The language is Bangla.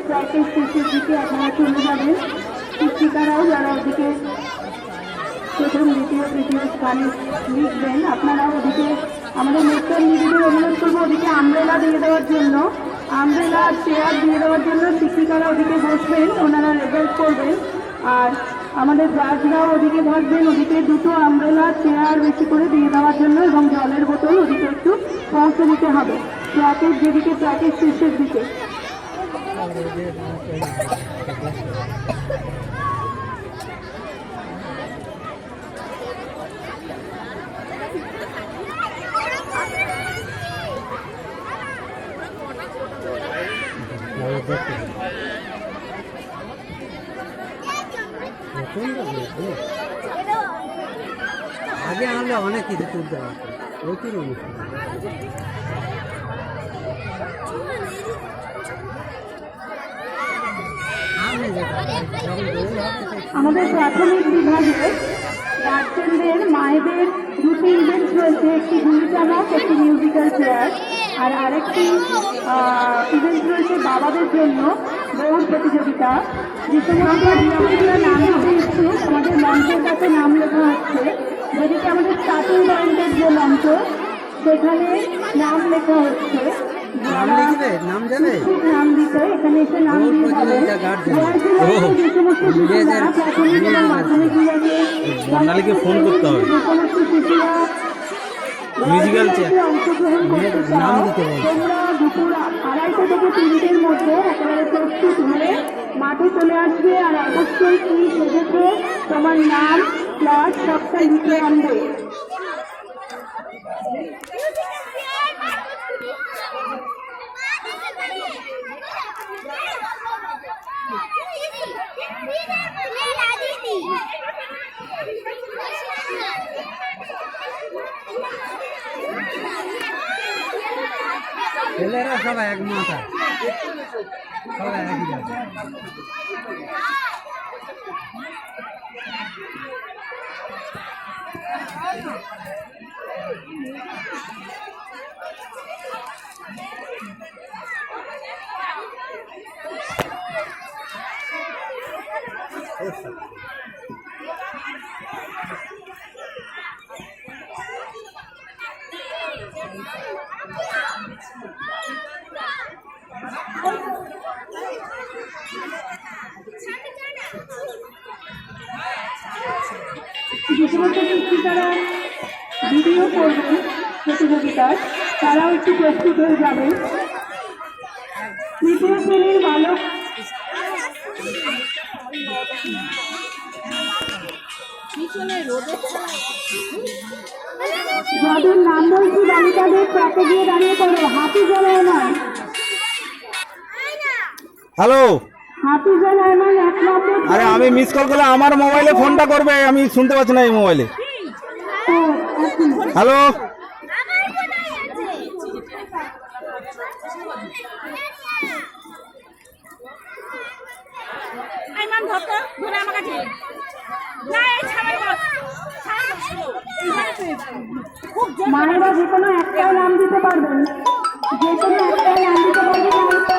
প্র্যাকটিস শেষের দিকে আপনারা চলে যাবেন। শিক্ষিকারাও যারা ওদিকে প্রথম দ্বিতীয় তৃতীয় স্থানে লিখবেন, আপনারা ওদিকে আমাদের নেতৃত্ব নিজেদের অনুরোধ করবো ওদিকে আমব্রেলা দিয়ে দেওয়ার জন্য, আমব্রেলা চেয়ার দিয়ে দেওয়ার জন্য শিক্ষিকারা ওদিকে বসবেন, ওনারা রেজাল্ট করবেন। আর আমাদের জাজরাও ওদিকে থাকবেন, ওদিকে দুটো আমব্রেলা চেয়ার বেশি করে দিয়ে দেওয়ার জন্য এবং জলের বোতল ওদিকে একটু পৌঁছে দিতে হবে ট্র্যাকের যেদিকে ট্র্যাকের শেষের দিকে। আগে আনলে অনেক কিছু তুলতে হবে, প্রচুর অনুষ্ঠান। আমাদের প্রাথমিক বিভাগে গার্জেনদের মায়েদের দুটি ইভেন্ট রয়েছে, একটি গুলি চামচ, একটি মিউজিক্যাল চেয়ার, আর আরেকটি ইভেন্ট রয়েছে বাবাদের জন্য দৌড় প্রতিযোগিতা। যে সমস্ত বিদ্যার্থীরা নাম লিখতে ইচ্ছুক আমাদের মঞ্চের কাছে নাম লেখা হচ্ছে, যেদিকে আমাদের স্টার্টিং পয়েন্টের যে মঞ্চ সেখানে নাম লেখা হচ্ছে। নাম দিতে এখানে এসে নাম দিয়ে যাবেন। বর্ণালীকে ফোন করতে হবে, মিউজিক্যাল চেয়ার নাম দিতে হবে। তোমরা দুপুর 2:30 থেকে 3টের মধ্যে একেবারে প্রস্তুত হয়ে মাঠে চলে আসবে, আর অবশ্যই কি সেজেছে তোমার নাম প্লট সবটা লিখে আনবে। ছেলেরা সবাই এক মাথা, সবাই একই যাবে। যে সমস্ত শিক্ষিকারা ভিডিও করবেন প্রতিযোগিতার তারাও একটু প্রস্তুত হয়ে যাবেন। তৃতীয় শ্রেণীর বালক যাদের নাম বলছি বালিকাদের ট্র্যাকে গিয়ে দাঁড়িয়ে পড়ো। হাফিজুর রহমান, হ্যালো, হাফিজুর রহমান 1 নম্বর। আরে আমি মিস কল করলে আমার মোবাইলে ফোনটা করবে, আমি শুনতে পাচ্ছি না এই মোবাইলে। হ্যালো, মায়েরা যে কোনো একটাও নাম দিতে পারবেন, যে কোনো একটাই নাম দিতে পারবেন।